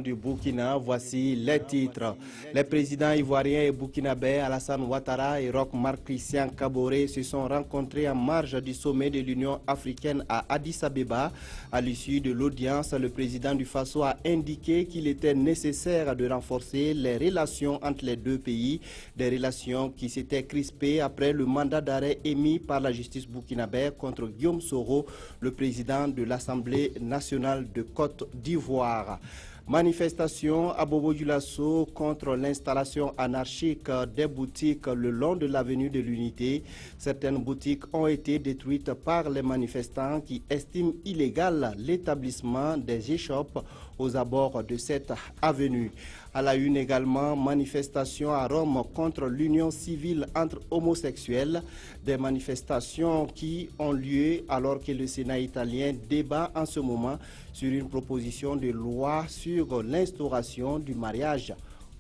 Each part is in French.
du Burkina, voici les titres. Les présidents ivoiriens et burkinabés Alassane Ouattara et Roch Marc Christian Kaboré se sont rencontrés en marge du sommet de l'Union africaine à Addis Abeba. À l'issue de l'audience, le président du Faso a indiqué qu'il était nécessaire de renforcer les relations entre les deux pays, des relations qui s'étaient crispées après le mandat d'arrêt émis par la justice burkinabé contre Guillaume Soro, le président de l'Assemblée nationale de Côte d'Ivoire. Manifestation à Bobo-Dioulasso contre l'installation anarchique des boutiques le long de l'avenue de l'Unité. Certaines boutiques ont été détruites par les manifestants qui estiment illégal l'établissement des échoppes aux abords de cette avenue. À la une également, manifestation à Rome contre l'union civile entre homosexuels. Des manifestations qui ont lieu alors que le Sénat italien débat en ce moment sur une proposition de loi sur l'instauration du mariage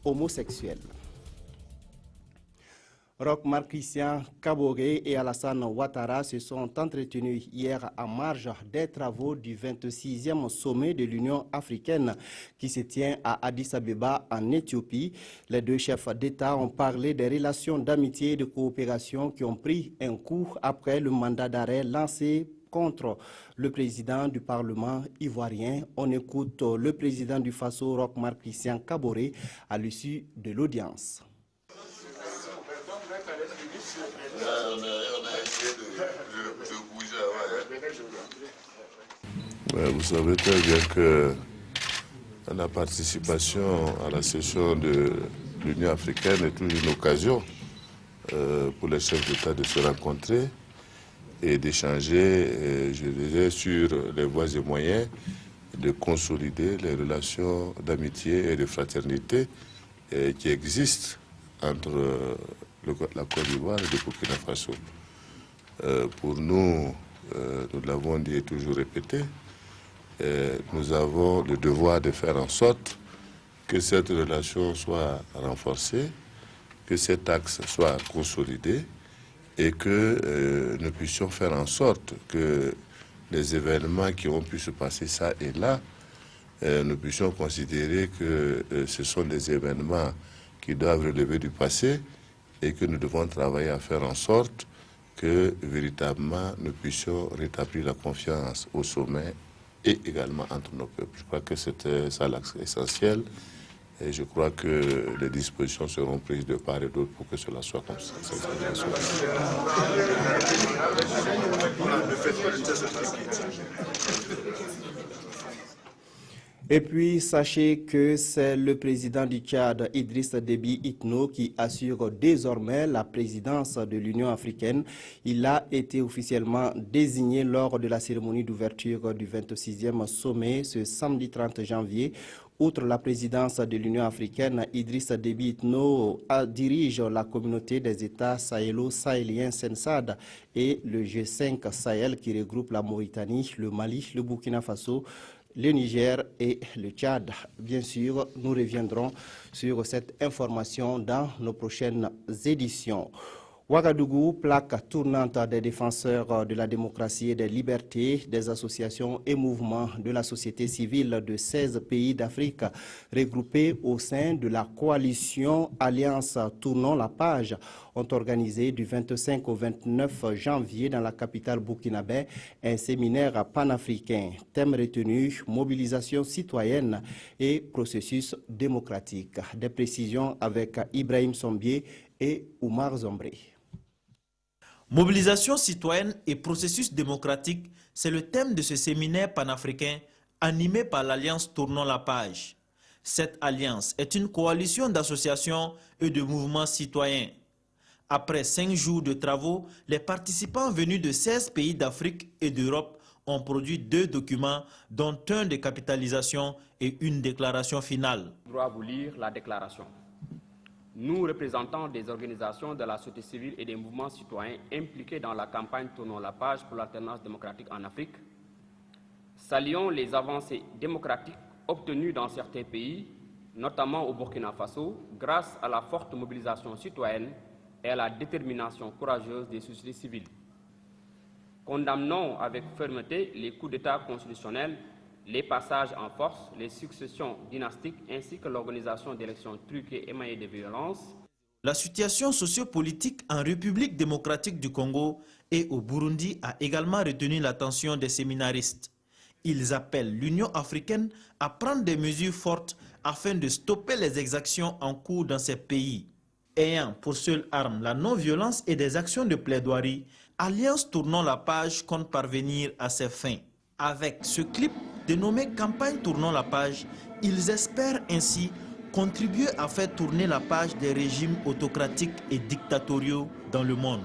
homosexuel. Roch Marc Christian Kaboré et Alassane Ouattara se sont entretenus hier en marge des travaux du 26e sommet de l'Union africaine qui se tient à Addis Abeba en Éthiopie. Les deux chefs d'État ont parlé des relations d'amitié et de coopération qui ont pris un coup après le mandat d'arrêt lancé contre le président du Parlement ivoirien. On écoute le président du Faso, Roch Marc Christian Kaboré, à l'issue de l'audience. Vous savez très bien que la participation à la session de l'Union africaine est toujours une occasion pour les chefs d'État de se rencontrer et d'échanger, je dirais, sur les voies et moyens de consolider les relations d'amitié et de fraternité qui existent entre la Côte d'Ivoire et le Burkina Faso. Pour nous, nous l'avons dit et toujours répété, nous avons le devoir de faire en sorte que cette relation soit renforcée, que cet axe soit consolidé et que nous puissions faire en sorte que les événements qui ont pu se passer ça et là, nous puissions considérer que ce sont des événements qui doivent relever du passé et que nous devons travailler à faire en sorte que véritablement nous puissions rétablir la confiance au sommet et également entre nos peuples. Je crois que c'était ça l'axe essentiel et je crois que les dispositions seront prises de part et d'autre pour que cela soit comme ça. Et puis, sachez que c'est le président du Tchad, Idriss Déby Itno, qui assure désormais la présidence de l'Union africaine. Il a été officiellement désigné lors de la cérémonie d'ouverture du 26e sommet ce samedi 30 janvier. Outre la présidence de l'Union africaine, Idriss Déby Itno dirige la communauté des États sahélo-sahéliens SENSAD et le G5 Sahel qui regroupe la Mauritanie, le Mali, le Burkina Faso, le Niger et le Tchad. Bien sûr, nous reviendrons sur cette information dans nos prochaines éditions. Ouagadougou, plaque tournante des défenseurs de la démocratie et des libertés, des associations et mouvements de la société civile de 16 pays d'Afrique regroupés au sein de la coalition Alliance Tournons la page ont organisé du 25 au 29 janvier dans la capitale burkinabé un séminaire panafricain. Thème retenu, mobilisation citoyenne et processus démocratique. Des précisions avec Ibrahim Sombier et Oumar Zombré. Mobilisation citoyenne et processus démocratique, c'est le thème de ce séminaire panafricain animé par l'Alliance Tournons la page. Cette alliance est une coalition d'associations et de mouvements citoyens. Après 5 jours de travaux, les participants venus de 16 pays d'Afrique et d'Europe ont produit 2 documents, dont un de capitalisation et une déclaration finale. Je dois vous lire la déclaration. Nous, représentants des organisations de la société civile et des mouvements citoyens impliqués dans la campagne Tournons la page pour l'alternance démocratique en Afrique, saluons les avancées démocratiques obtenues dans certains pays, notamment au Burkina Faso, grâce à la forte mobilisation citoyenne et à la détermination courageuse des sociétés civiles. Condamnons avec fermeté les coups d'État constitutionnels les passages en force, les successions dynastiques ainsi que l'organisation d'élections truquées émaillées de violence. La situation sociopolitique en République démocratique du Congo et au Burundi a également retenu l'attention des séminaristes. Ils appellent l'Union africaine à prendre des mesures fortes afin de stopper les exactions en cours dans ces pays. Ayant pour seule arme la non-violence et des actions de plaidoirie, Alliance Tournons la page compte parvenir à ses fins. Avec ce clip dénommé Campagne Tournons la page, ils espèrent ainsi contribuer à faire tourner la page des régimes autocratiques et dictatoriaux dans le monde.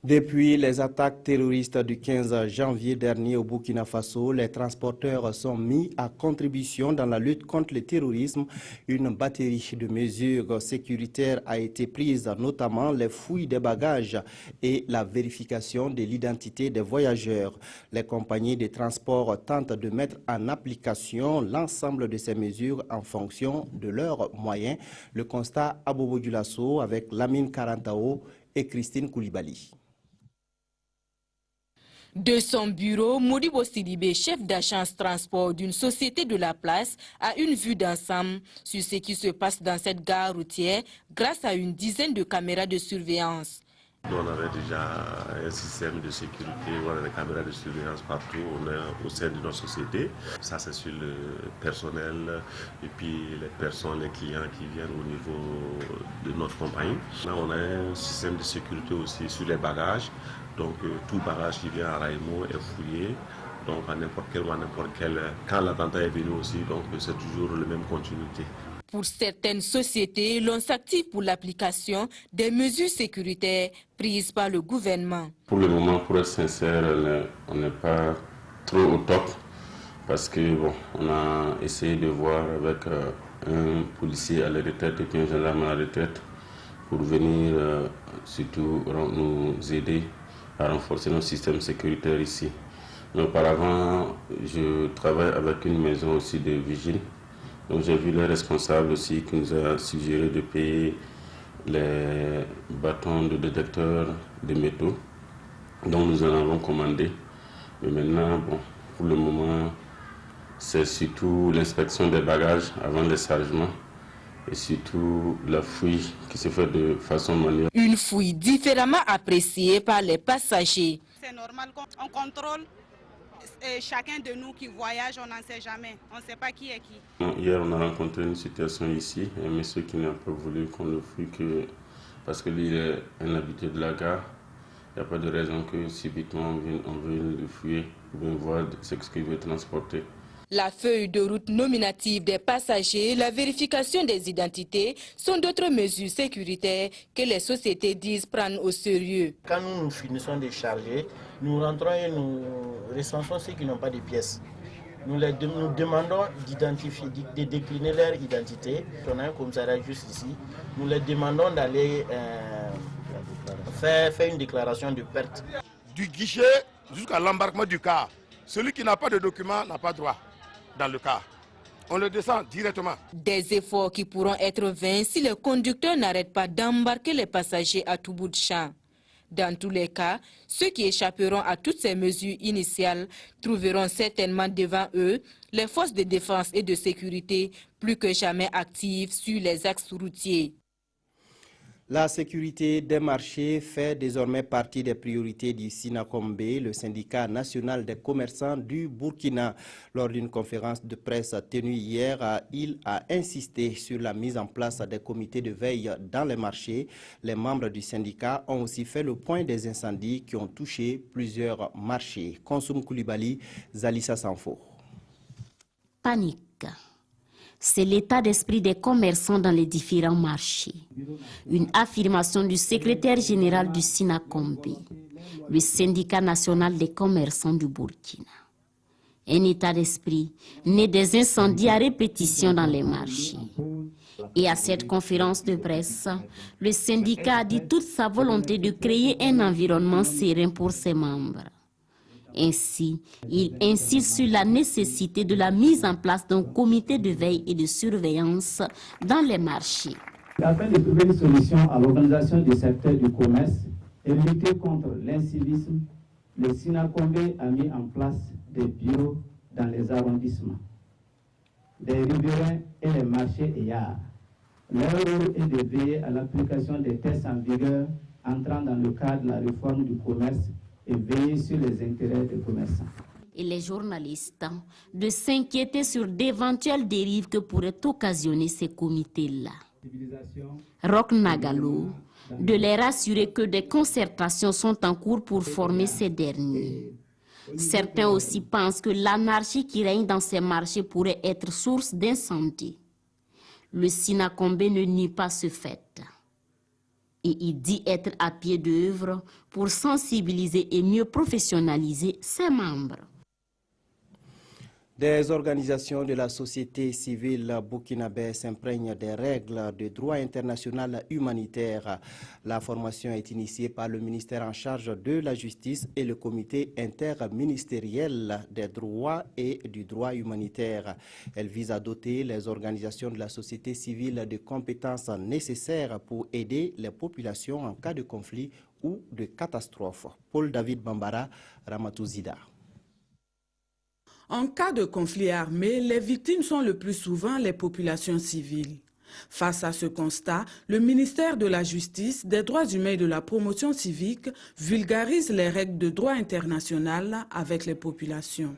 Depuis les attaques terroristes du 15 janvier dernier au Burkina Faso, les transporteurs sont mis à contribution dans la lutte contre le terrorisme. Une batterie de mesures sécuritaires a été prise, notamment les fouilles des bagages et la vérification de l'identité des voyageurs. Les compagnies de transport tentent de mettre en application l'ensemble de ces mesures en fonction de leurs moyens. Le constat à Bobo Dioulasso avec Lamine Karantao et Christine Koulibaly. De son bureau, Modibo Sidibé, chef d'agence transport d'une société de la place, a une vue d'ensemble sur ce qui se passe dans cette gare routière grâce à une dizaine de caméras de surveillance. On avait déjà un système de sécurité, on a des caméras de surveillance partout au sein de notre société. Ça c'est sur le personnel et puis les personnes, les clients qui viennent au niveau de notre compagnie. Là on a un système de sécurité aussi sur les bagages. Donc tout bagage qui vient à Raimo est fouillé. Donc à n'importe quel moment, quand l'attentat est venu aussi, donc c'est toujours la même continuité. Pour certaines sociétés, l'on s'active pour l'application des mesures sécuritaires prises par le gouvernement. Pour le moment, pour être sincère, on n'est pas trop au top parce que bon, on a essayé de voir avec un policier à la retraite et puis un gendarme à la retraite pour venir surtout nous aider à renforcer nos systèmes sécuritaires ici. Mais auparavant, je travaille avec une maison aussi de vigile. Donc j'ai vu le responsable aussi qui nous a suggéré de payer les bâtons de détecteurs de métaux. Donc nous en avons commandé. Mais maintenant, bon, pour le moment, c'est surtout l'inspection des bagages avant le chargement et surtout la fouille qui se fait de façon manuelle. Une fouille différemment appréciée par les passagers. C'est normal qu'on contrôle. Et chacun de nous qui voyage, on n'en sait jamais. On ne sait pas qui est qui. Hier, on a rencontré une situation ici, un monsieur qui n'a pas voulu qu'on le fouille parce que lui il est un habitué de la gare. Il n'y a pas de raison que subitement on vienne le fouiller, on vienne voir ce qu'il veut transporter. La feuille de route nominative des passagers, la vérification des identités sont d'autres mesures sécuritaires que les sociétés disent prendre au sérieux. Quand nous finissons de charger, nous rentrons et nous recensons ceux qui n'ont pas de pièces. Nous demandons d'identifier, de décliner leur identité. On a un commissariat juste ici. Nous leur demandons d'aller faire une déclaration de perte. Du guichet jusqu'à l'embarquement du car. Celui qui n'a pas de document n'a pas droit dans le car. On le descend directement. Des efforts qui pourront être vains si les conducteurs n'arrêtent pas d'embarquer les passagers à tout bout de champ. Dans tous les cas, ceux qui échapperont à toutes ces mesures initiales trouveront certainement devant eux les forces de défense et de sécurité plus que jamais actives sur les axes routiers. La sécurité des marchés fait désormais partie des priorités du SINACOMB, le syndicat national des commerçants du Burkina. Lors d'une conférence de presse tenue hier, il a insisté sur la mise en place des comités de veille dans les marchés. Les membres du syndicat ont aussi fait le point des incendies qui ont touché plusieurs marchés. Konsoum Koulibaly, Zalissa Sanfo. Panique. C'est l'état d'esprit des commerçants dans les différents marchés. Une affirmation du secrétaire général du SINACOMB, le syndicat national des commerçants du Burkina. Un état d'esprit né des incendies à répétition dans les marchés. Et à cette conférence de presse, le syndicat a dit toute sa volonté de créer un environnement serein pour ses membres. Ainsi, il insiste sur la nécessité de la mise en place d'un comité de veille et de surveillance dans les marchés. Afin de trouver une solution à l'organisation du secteur du commerce et lutter contre l'incivisme, Le SINACOMBE a mis en place des bureaux dans les arrondissements, des riverains et les marchés et yards. Leur rôle est de veiller à l'application des tests en vigueur entrant dans le cadre de la réforme du commerce et veiller sur les intérêts des commerçants. Et les journalistes de s'inquiéter sur d'éventuelles dérives que pourraient occasionner ces comités-là. Roch Nagalo de les rassurer que des concertations sont en cours pour former ces derniers. Certains aussi pensent que l'anarchie qui règne dans ces marchés pourrait être source d'incendie. Le SINACOMBE ne nie pas ce fait. Et il dit être à pied d'œuvre pour sensibiliser et mieux professionnaliser ses membres. Des organisations de la société civile burkinabé s'imprègnent des règles de droit international humanitaire. La formation est initiée par le ministère en charge de la justice et le comité interministériel des droits et du droit humanitaire. Elle vise à doter les organisations de la société civile de compétences nécessaires pour aider les populations en cas de conflit ou de catastrophe. Paul David Bambara, Ramatouzida. En cas de conflit armé, les victimes sont le plus souvent les populations civiles. Face à ce constat, le ministère de la Justice, des Droits humains et de la Promotion civique vulgarise les règles de droit international avec les populations.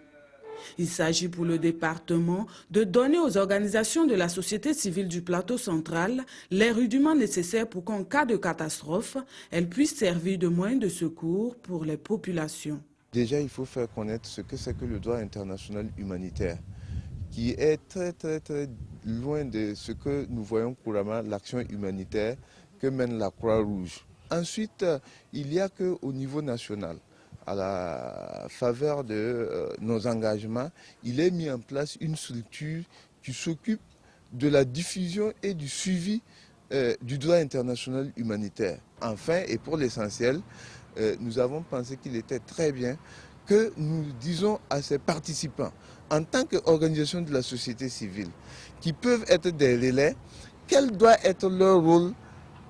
Il s'agit pour le département de donner aux organisations de la société civile du plateau central les rudiments nécessaires pour qu'en cas de catastrophe, elles puissent servir de moyen de secours pour les populations. Déjà, il faut faire connaître ce que c'est que le droit international humanitaire, qui est très loin de ce que nous voyons couramment, l'action humanitaire que mène la Croix-Rouge. Ensuite, il n'y a qu'au niveau national, à la faveur de nos engagements, il est mis en place une structure qui s'occupe de la diffusion et du suivi du droit international humanitaire. Enfin, et pour l'essentiel, nous avons pensé qu'il était très bien que nous disons à ces participants, en tant qu'organisation de la société civile, qui peuvent être des relais, quel doit être leur rôle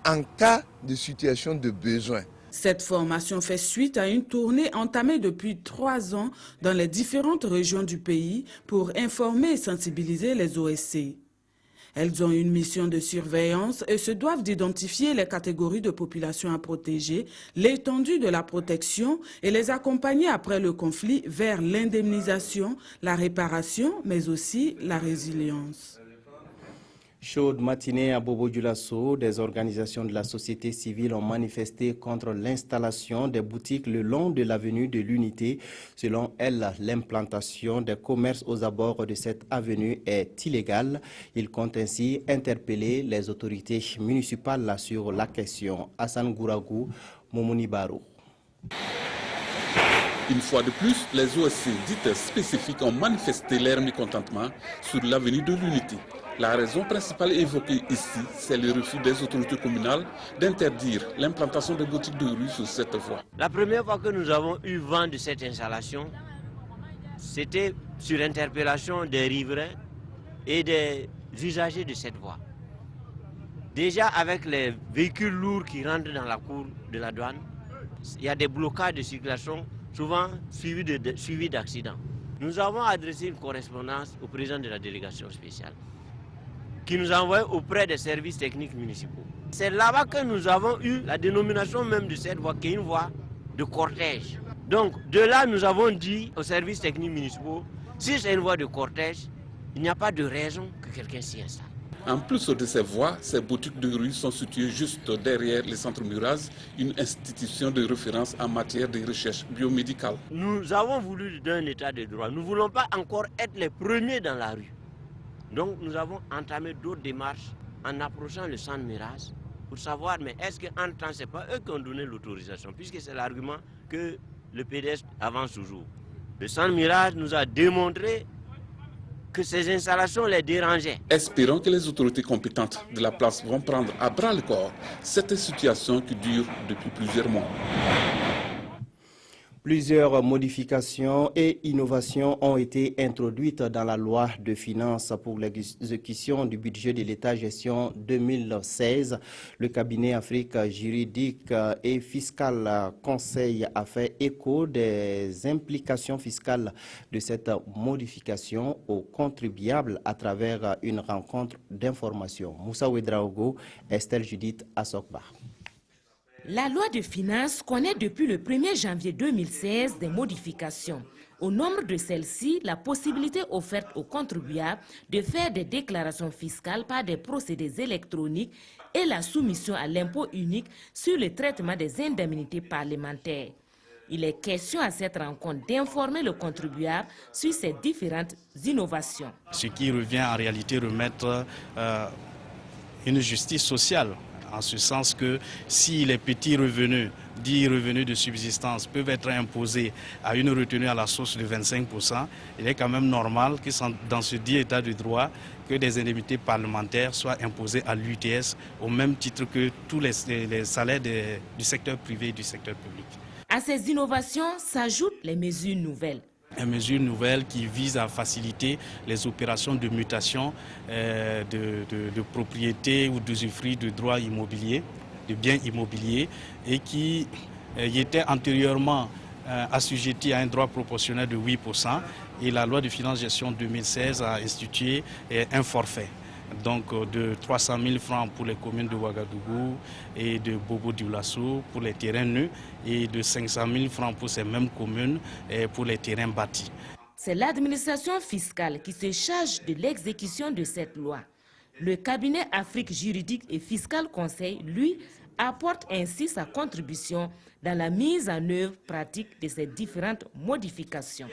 en cas de situation de besoin. Cette formation fait suite à une tournée entamée depuis 3 ans dans les différentes régions du pays pour informer et sensibiliser les OSC. Elles ont une mission de surveillance et se doivent d'identifier les catégories de population à protéger, l'étendue de la protection et les accompagner après le conflit vers l'indemnisation, la réparation, mais aussi la résilience. Chaude matinée à Bobo-Dioulasso, des organisations de la société civile ont manifesté contre l'installation des boutiques le long de l'avenue de l'Unité. Selon elles, l'implantation des commerces aux abords de cette avenue est illégale. Ils comptent ainsi interpeller les autorités municipales sur la question. Hassan Gouragou, Momoni Baro. Une fois de plus, les OSC dites spécifiques ont manifesté leur mécontentement sur l'avenue de l'Unité. La raison principale évoquée ici, c'est le refus des autorités communales d'interdire l'implantation de boutiques de rue sur cette voie. La première fois que nous avons eu vent de cette installation, c'était sur interpellation des riverains et des usagers de cette voie. Déjà avec les véhicules lourds qui rentrent dans la cour de la douane, il y a des blocages de circulation, souvent suivis d'accidents. Nous avons adressé une correspondance au président de la délégation spéciale, qui nous a envoyé auprès des services techniques municipaux. C'est là-bas que nous avons eu la dénomination même de cette voie, qui est une voie de cortège. Donc de là, nous avons dit aux services techniques municipaux, si c'est une voie de cortège, il n'y a pas de raison que quelqu'un s'y installe. En plus de ces voies, ces boutiques de rue sont situées juste derrière le Centre Muraz, une institution de référence en matière de recherche biomédicale. Nous avons voulu d'un état de droit. Nous ne voulons pas encore être les premiers dans la rue. Donc nous avons entamé d'autres démarches en approchant le Centre Muraz pour savoir, mais est-ce qu'en temps, ce n'est pas eux qui ont donné l'autorisation, puisque c'est l'argument que le PDS avance toujours. Le Centre Muraz nous a démontré que ces installations les dérangeaient. Espérons que les autorités compétentes de la place vont prendre à bras le corps cette situation qui dure depuis plusieurs mois. Plusieurs modifications et innovations ont été introduites dans la loi de finances pour l'exécution du budget de l'État-gestion 2016. Le cabinet Afrique juridique et fiscale Conseil a fait écho des implications fiscales de cette modification aux contribuables à travers une rencontre d'information. Moussa Ouedraogo, Estelle Judith Assokba. La loi de finances connaît depuis le 1er janvier 2016 des modifications. Au nombre de celles-ci, la possibilité offerte aux contribuables de faire des déclarations fiscales par des procédés électroniques et la soumission à l'impôt unique sur le traitement des indemnités parlementaires. Il est question à cette rencontre d'informer le contribuable sur ces différentes innovations. Ce qui revient en réalité remettre une justice sociale. En ce sens que si les petits revenus, dits revenus de subsistance, peuvent être imposés à une retenue à la source de 25%, il est quand même normal que dans ce dit état de droit, que des indemnités parlementaires soient imposées à l'UTS au même titre que tous les salaires du secteur privé et du secteur public. À ces innovations s'ajoutent les mesures nouvelles. Une mesure nouvelle qui vise à faciliter les opérations de mutation de propriété ou d'usufruit de droits immobiliers, de biens immobiliers, et qui était antérieurement assujetti à un droit proportionnel de 8%. Et la loi de finances gestion 2016 a institué un forfait. Donc de 300 000 francs pour les communes de Ouagadougou et de Bobo-Dioulasso pour les terrains nus et de 500 000 francs pour ces mêmes communes pour les terrains bâtis. C'est l'administration fiscale qui se charge de l'exécution de cette loi. Le cabinet Afrique juridique et fiscale Conseil, lui, apporte ainsi sa contribution dans la mise en œuvre pratique de ces différentes modifications.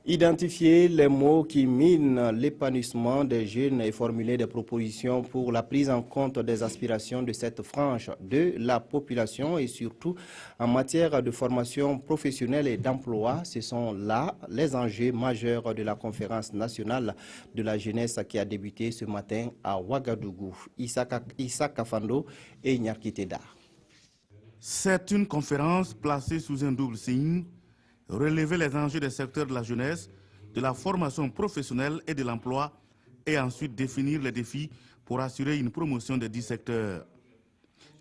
Identifier les mots qui minent l'épanouissement des jeunes et formuler des propositions pour la prise en compte des aspirations de cette frange de la population et surtout en matière de formation professionnelle et d'emploi, ce sont là les enjeux majeurs de la conférence nationale de la jeunesse qui a débuté ce matin à Ouagadougou. Issa Kafando et Nyarkiteda. C'est une conférence placée sous un double signe. Relever les enjeux des secteurs de la jeunesse, de la formation professionnelle et de l'emploi, et ensuite définir les défis pour assurer une promotion des 10 secteurs.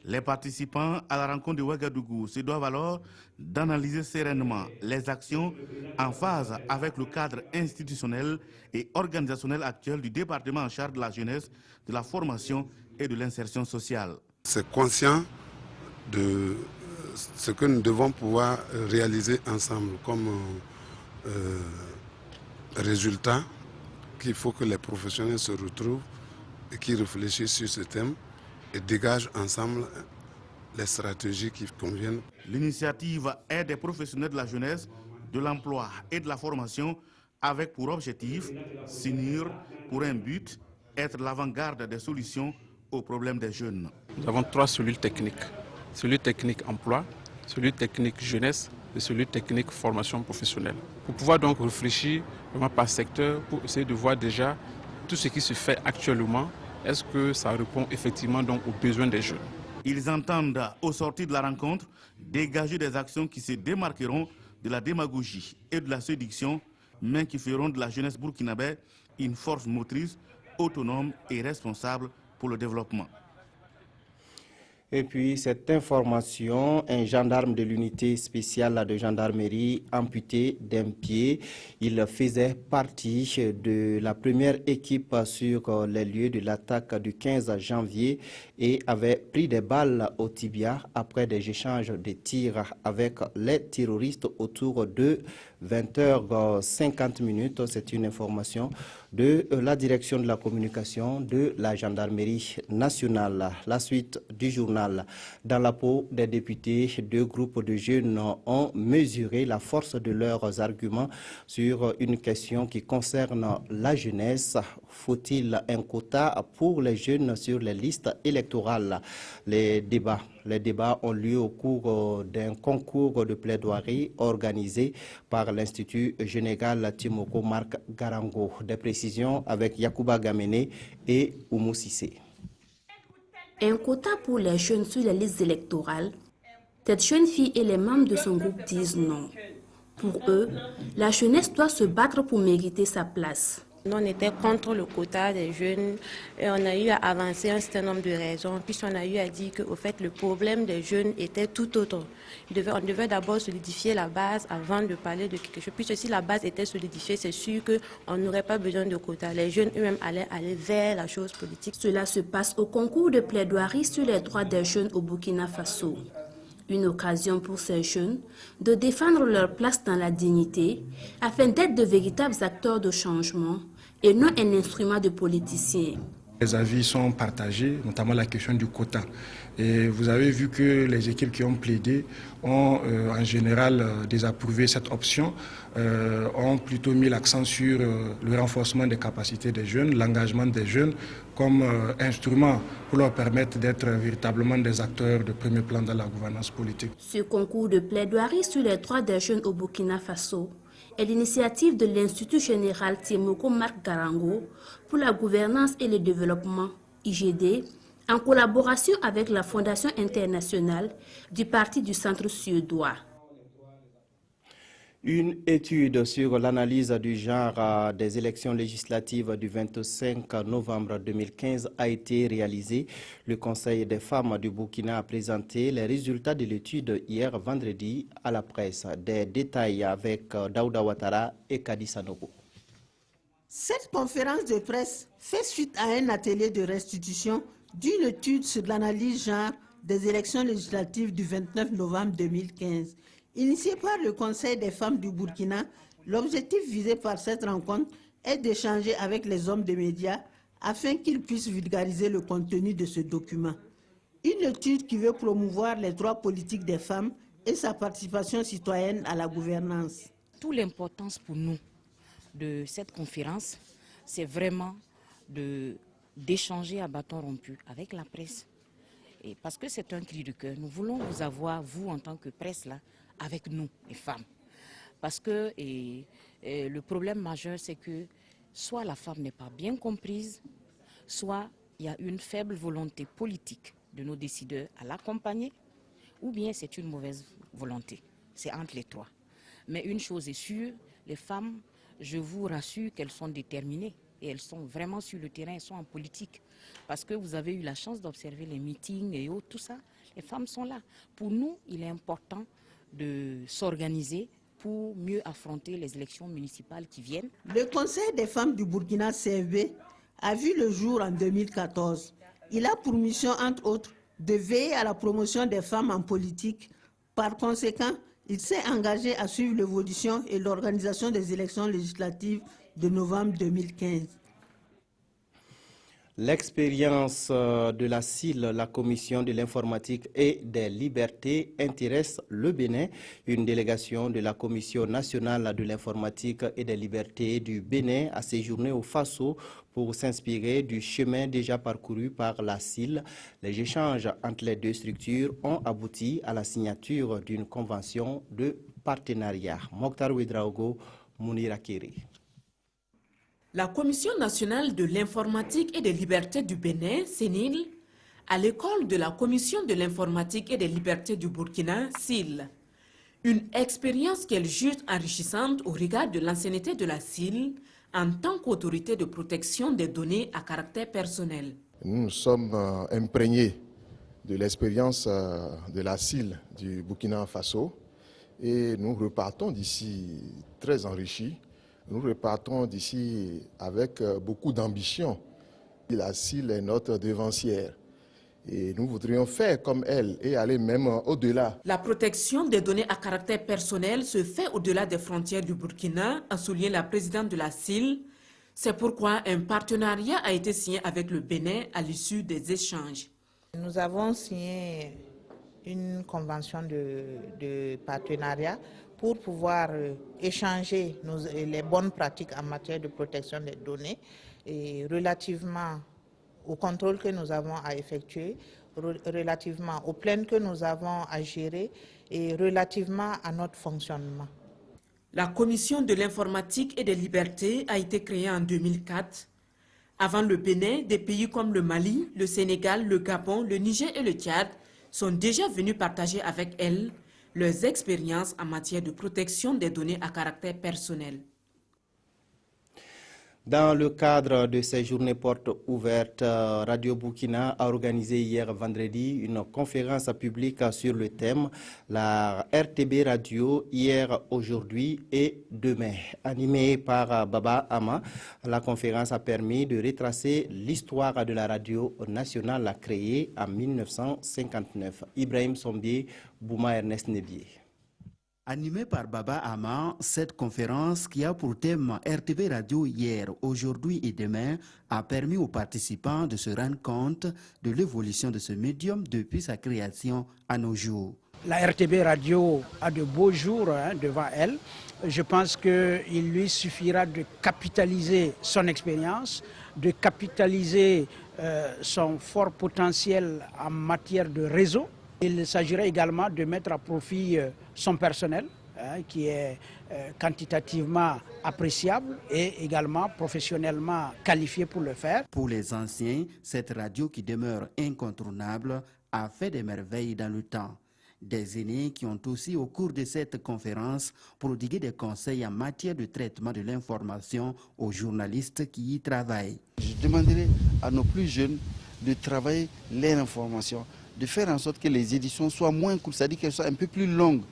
Les participants à la rencontre de Ouagadougou se doivent alors d'analyser sereinement les actions en phase avec le cadre institutionnel et organisationnel actuel du département en charge de la jeunesse, de la formation et de l'insertion sociale. C'est conscient de ce que nous devons pouvoir réaliser ensemble comme résultat, qu'il faut que les professionnels se retrouvent et qu'ils réfléchissent sur ce thème et dégagent ensemble les stratégies qui conviennent. L'initiative est des professionnels de la jeunesse, de l'emploi et de la formation avec pour objectif s'unir pour un but, être l'avant-garde des solutions aux problèmes des jeunes. Nous avons 3 cellules techniques. Cellule technique emploi, cellule technique jeunesse et cellule technique formation professionnelle. Pour pouvoir donc réfléchir vraiment par secteur, pour essayer de voir déjà tout ce qui se fait actuellement, est-ce que ça répond effectivement donc aux besoins des jeunes. Ils entendent, au sortir de la rencontre, dégager des actions qui se démarqueront de la démagogie et de la séduction, mais qui feront de la jeunesse burkinabé une force motrice, autonome et responsable pour le développement. Et puis cette information, un gendarme de l'unité spéciale de gendarmerie amputé d'un pied, il faisait partie de la première équipe sur les lieux de l'attaque du 15 janvier et avait pris des balles au tibia après des échanges de tirs avec les terroristes autour de 20h50. C'est une information de la direction de la communication de la gendarmerie nationale. La suite du journal. Dans la peau des députés, 2 groupes de jeunes ont mesuré la force de leurs arguments sur une question qui concerne la jeunesse. Faut-il un quota pour les jeunes sur les listes électorales? Les débats ont lieu au cours d'un concours de plaidoirie organisé par l'Institut Général Timoko Marc Garango. Des précisions avec Yacouba Gamene et Oumou Sissé. Un quota pour les jeunes sur les listes électorales, Cette jeune fille et les membres de son groupe disent non. Pour eux, la jeunesse doit se battre pour mériter sa place. On était contre le quota des jeunes et on a eu à avancer un certain nombre de raisons. Puis on a eu à dire que au fait, le problème des jeunes était tout autre. On devait d'abord solidifier la base avant de parler de quelque chose. Puis si la base était solidifiée, c'est sûr qu'on n'aurait pas besoin de quotas. Les jeunes eux-mêmes allaient aller vers la chose politique. Cela se passe au concours de plaidoirie sur les droits des jeunes au Burkina Faso. Une occasion pour ces jeunes de défendre leur place dans la dignité afin d'être de véritables acteurs de changement et non un instrument de politicien. Les avis sont partagés, notamment la question du quota. Et vous avez vu que les équipes qui ont plaidé ont en général désapprouvé cette option, ont plutôt mis l'accent sur le renforcement des capacités des jeunes, l'engagement des jeunes comme instrument pour leur permettre d'être véritablement des acteurs de premier plan dans la gouvernance politique. Ce concours de plaidoirie sur les droits des jeunes au Burkina Faso est l'initiative de l'Institut général Tiemoko Marc Garango pour la gouvernance et le développement, IGD, en collaboration avec la Fondation internationale du Parti du Centre suédois. Une étude sur l'analyse du genre des élections législatives du 25 novembre 2015 a été réalisée. Le Conseil des femmes du Burkina a présenté les résultats de l'étude hier vendredi à la presse. Des détails avec Daouda Ouattara et Kadi Sanogo. Cette conférence de presse fait suite à un atelier de restitution d'une étude sur l'analyse genre des élections législatives du 29 novembre 2015. Initié par le Conseil des femmes du Burkina, l'objectif visé par cette rencontre est d'échanger avec les hommes des médias afin qu'ils puissent vulgariser le contenu de ce document. Une étude qui veut promouvoir les droits politiques des femmes et sa participation citoyenne à la gouvernance. Toute l'importance pour nous de cette conférence, c'est vraiment d'échanger à bâton rompu avec la presse. Et parce que c'est un cri de cœur, nous voulons vous avoir, vous en tant que presse, là, avec nous, les femmes. Parce que le problème majeur, c'est que soit la femme n'est pas bien comprise, soit il y a une faible volonté politique de nos décideurs à l'accompagner, ou bien c'est une mauvaise volonté. C'est entre les trois. Mais une chose est sûre, les femmes, je vous rassure qu'elles sont déterminées et elles sont vraiment sur le terrain, elles sont en politique. Parce que vous avez eu la chance d'observer les meetings et autres, tout ça, les femmes sont là. Pour nous, il est important de s'organiser pour mieux affronter les élections municipales qui viennent. Le Conseil des femmes du Burkina CFB a vu le jour en 2014. Il a pour mission, entre autres, de veiller à la promotion des femmes en politique. Par conséquent, il s'est engagé à suivre l'évolution et l'organisation des élections législatives de novembre 2015. L'expérience de la CIL, la Commission de l'informatique et des libertés, intéresse le Bénin. Une délégation de la Commission nationale de l'informatique et des libertés du Bénin a séjourné au Faso pour s'inspirer du chemin déjà parcouru par la CIL. Les échanges entre les deux structures ont abouti à la signature d'une convention de partenariat. Mokhtar Ouedraogo, Mounira Kiri. La Commission nationale de l'informatique et des libertés du Bénin, CENIL, à l'école de la Commission de l'informatique et des libertés du Burkina, CIL. Une expérience qu'elle juge enrichissante au regard de l'ancienneté de la CIL en tant qu'autorité de protection des données à caractère personnel. Nous sommes imprégnés de l'expérience de la CIL du Burkina Faso et nous repartons d'ici très enrichis. Nous repartons d'ici avec beaucoup d'ambition. La CIL est notre devancière et nous voudrions faire comme elle et aller même au-delà. La protection des données à caractère personnel se fait au-delà des frontières du Burkina, a souligné la présidente de la CIL. C'est pourquoi un partenariat a été signé avec le Bénin à l'issue des échanges. Nous avons signé une convention de partenariat pour pouvoir échanger les bonnes pratiques en matière de protection des données et relativement au contrôle que nous avons à effectuer, relativement aux plaintes que nous avons à gérer et relativement à notre fonctionnement. La Commission de l'informatique et des libertés a été créée en 2004. Avant le Bénin, des pays comme le Mali, le Sénégal, le Gabon, le Niger et le Tchad sont déjà venus partager avec elles leurs expériences en matière de protection des données à caractère personnel. Dans le cadre de ces journées portes ouvertes, Radio Burkina a organisé hier vendredi une conférence publique sur le thème « La RTB Radio, hier, aujourd'hui et demain ». Animée par Baba Ama, la conférence a permis de retracer l'histoire de la radio nationale créée en 1959. Ibrahim Sombier, Bouma Ernest Nebier. Animée par Baba Ama, cette conférence qui a pour thème RTV Radio hier, aujourd'hui et demain a permis aux participants de se rendre compte de l'évolution de ce médium depuis sa création à nos jours. La RTB Radio a de beaux jours devant elle. Je pense qu'il lui suffira de capitaliser son expérience, de capitaliser son fort potentiel en matière de réseau. Il s'agirait également de mettre à profit son personnel, qui est quantitativement appréciable et également professionnellement qualifié pour le faire. Pour les anciens, cette radio qui demeure incontournable a fait des merveilles dans le temps. Des aînés qui ont aussi, au cours de cette conférence, prodigué des conseils en matière de traitement de l'information aux journalistes qui y travaillent. Je demanderai à nos plus jeunes de travailler l'information, de faire en sorte que les éditions soient moins courtes, c'est-à-dire qu'elles soient un peu plus longues,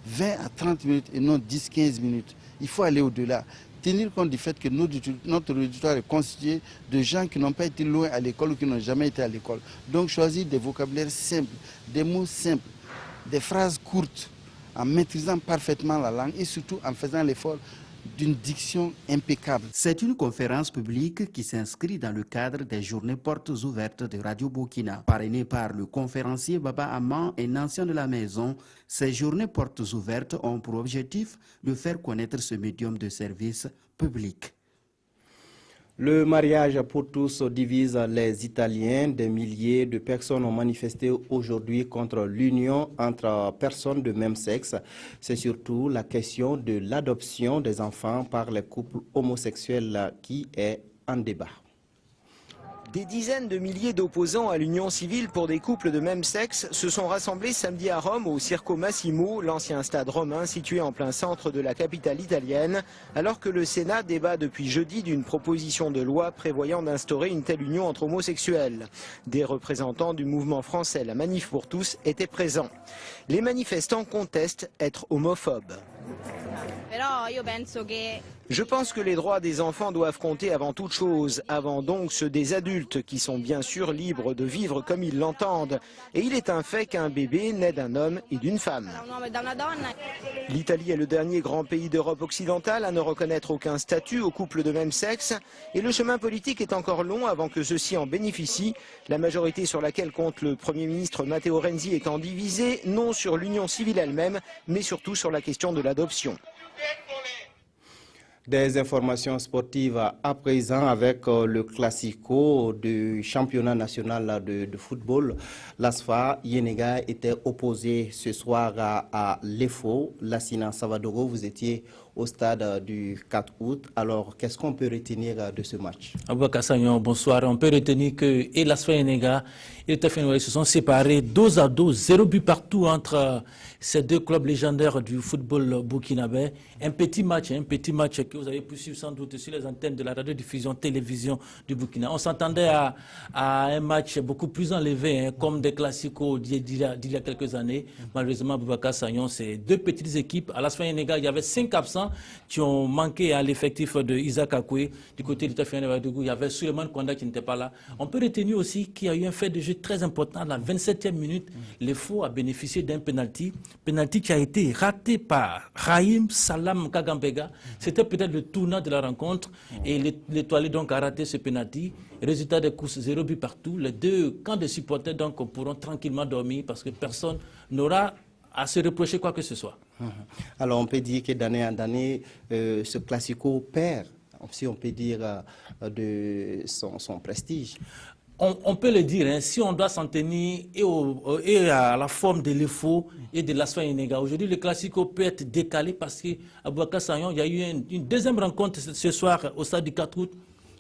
20 à 30 minutes et non 10-15 minutes. Il faut aller au-delà. Tenir compte du fait que notre auditoire est constitué de gens qui n'ont pas été loin à l'école ou qui n'ont jamais été à l'école. Donc choisir des vocabulaires simples, des mots simples, des phrases courtes, en maîtrisant parfaitement la langue et surtout en faisant l'effort d'une diction impeccable. C'est une conférence publique qui s'inscrit dans le cadre des journées portes ouvertes de Radio Burkina. Parrainé par le conférencier Baba Aman, un ancien de la maison, ces journées portes ouvertes ont pour objectif de faire connaître ce médium de service public. Le mariage pour tous divise les Italiens. Des milliers de personnes ont manifesté aujourd'hui contre l'union entre personnes de même sexe. C'est surtout la question de l'adoption des enfants par les couples homosexuels qui est en débat. Des dizaines de milliers d'opposants à l'union civile pour des couples de même sexe se sont rassemblés samedi à Rome au Circo Massimo, l'ancien stade romain situé en plein centre de la capitale italienne, alors que le Sénat débat depuis jeudi d'une proposition de loi prévoyant d'instaurer une telle union entre homosexuels. Des représentants du mouvement français La Manif pour tous étaient présents. Les manifestants contestent être homophobes. Je pense que les droits des enfants doivent compter avant toute chose, avant donc ceux des adultes qui sont bien sûr libres de vivre comme ils l'entendent. Et il est un fait qu'un bébé naît d'un homme et d'une femme. L'Italie est le dernier grand pays d'Europe occidentale à ne reconnaître aucun statut aux couples de même sexe. Et le chemin politique est encore long avant que ceux-ci en bénéficient. La majorité sur laquelle compte le Premier ministre Matteo Renzi étant divisée, non sur l'union civile elle-même, mais surtout sur la question de l'adoption. Des informations sportives à présent avec le classico du championnat national de football. L'ASFA Yenega était opposé ce soir à l'EFO. Lassina Savadoro, vous étiez au stade du 4 août. Alors, qu'est-ce qu'on peut retenir de ce match? Aboubakar Sagnon, bonsoir. On peut retenir que l'ASFA Yenega et le TFNOA se sont séparés 2-2, 0 but partout entre ces deux clubs légendaires du football burkinabé. Un petit match que vous avez pu suivre sans doute sur les antennes de la radiodiffusion télévision du Burkina. On s'attendait à un match beaucoup plus enlevé, comme des classicos d'il y a quelques années. Malheureusement, Aboubakar Sagnon, c'est deux petites équipes. À l'ASFA Yenega, il y avait 5 absents qui ont manqué à l'effectif de Isaac Akoué. Du côté du TFNOA, il y avait Suleiman Konda qui n'était pas là. On peut retenir aussi qu'il y a eu un fait de jeu très important. À la 27e minute, l'EFO a bénéficié d'un penalty qui a été raté par Rahim Salam Kagambega. C'était peut-être le tournant de la rencontre et l'étoilé donc a raté ce penalty. Résultat des courses, 0 but partout. Les deux camps de supporters donc pourront tranquillement dormir parce que personne n'aura à se reprocher quoi que ce soit. Alors on peut dire que d'année en année, ce classico perd, si on peut dire, de son prestige. On peut le dire, hein, si on doit s'en tenir et à la forme de l'EFO et de l'ASFA Yenega. Aujourd'hui, le classico peut être décalé parce qu'à Aboubakar Sagnon, il y a eu une deuxième rencontre ce soir au stade du 4 août.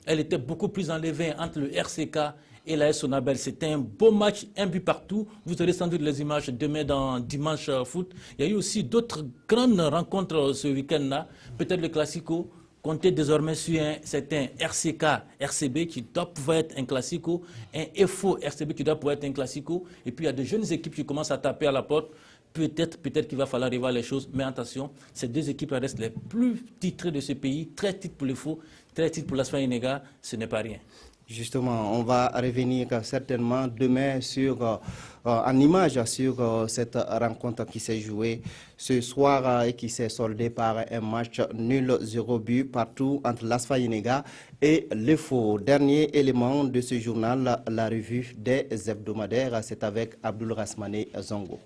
Elle était beaucoup plus enlevée entre le RCK et l'AS Sonabel. C'était un beau match, un but partout. Vous aurez sans doute les images demain dans Dimanche Foot. Il y a eu aussi d'autres grandes rencontres ce week-end-là. Peut-être le Classico. Comptez désormais sur un certain RCK-RCB qui doit pouvoir être un Classico, un FO-RCB qui doit pouvoir être un Classico. Et puis il y a de jeunes équipes qui commencent à taper à la porte. Peut-être qu'il va falloir revoir les choses, mais attention, ces deux équipes restent les plus titrées de ce pays, 13 titres pour les faux, 13 titres pour l'Asfa Enega, ce n'est pas rien. Justement, on va revenir certainement demain en image sur cette rencontre qui s'est jouée ce soir et qui s'est soldée par un match nul 0 but partout entre l'Asfa Enega et les faux. Dernier élément de ce journal, la revue des hebdomadaires, c'est avec Abdul Rasmane Zongo.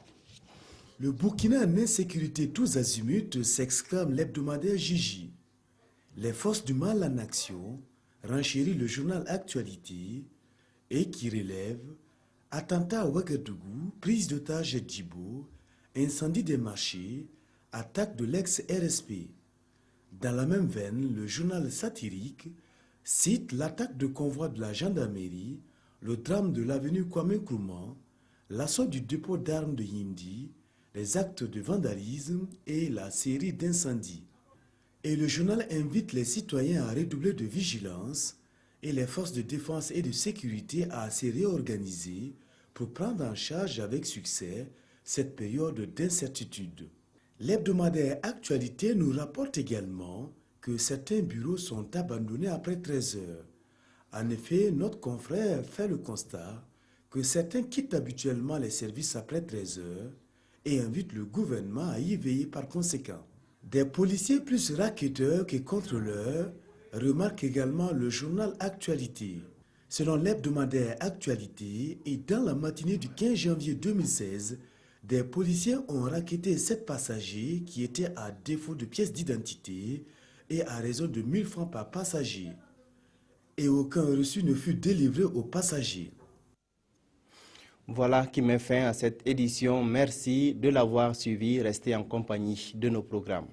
Le Burkina en insécurité tous azimuts, s'exclame l'hebdomadaire Gigi. Les forces du mal en action, renchérit le journal Actualité et qui relève attentat à Ouagadougou, prise d'otage à Djibo, incendie des marchés, attaque de l'ex-RSP. Dans la même veine, le journal satirique cite l'attaque de convoi de la gendarmerie, le drame de l'avenue Kwame Nkrumah, l'assaut du dépôt d'armes de Yindi, les actes de vandalisme et la série d'incendies. Et le journal invite les citoyens à redoubler de vigilance et les forces de défense et de sécurité à se réorganiser pour prendre en charge avec succès cette période d'incertitude. L'hebdomadaire Actualité nous rapporte également que certains bureaux sont abandonnés après 13 heures. En effet, notre confrère fait le constat que certains quittent habituellement les services après 13 heures et invite le gouvernement à y veiller par conséquent. Des policiers plus racketteurs que contrôleurs remarque également le journal Actualité. Selon l'hebdomadaire Actualité, et dans la matinée du 15 janvier 2016, des policiers ont racketté 7 passagers qui étaient à défaut de pièces d'identité et à raison de 1000 francs par passager. Et aucun reçu ne fut délivré aux passagers. Voilà qui met fin à cette édition. Merci de l'avoir suivi. Restez en compagnie de nos programmes.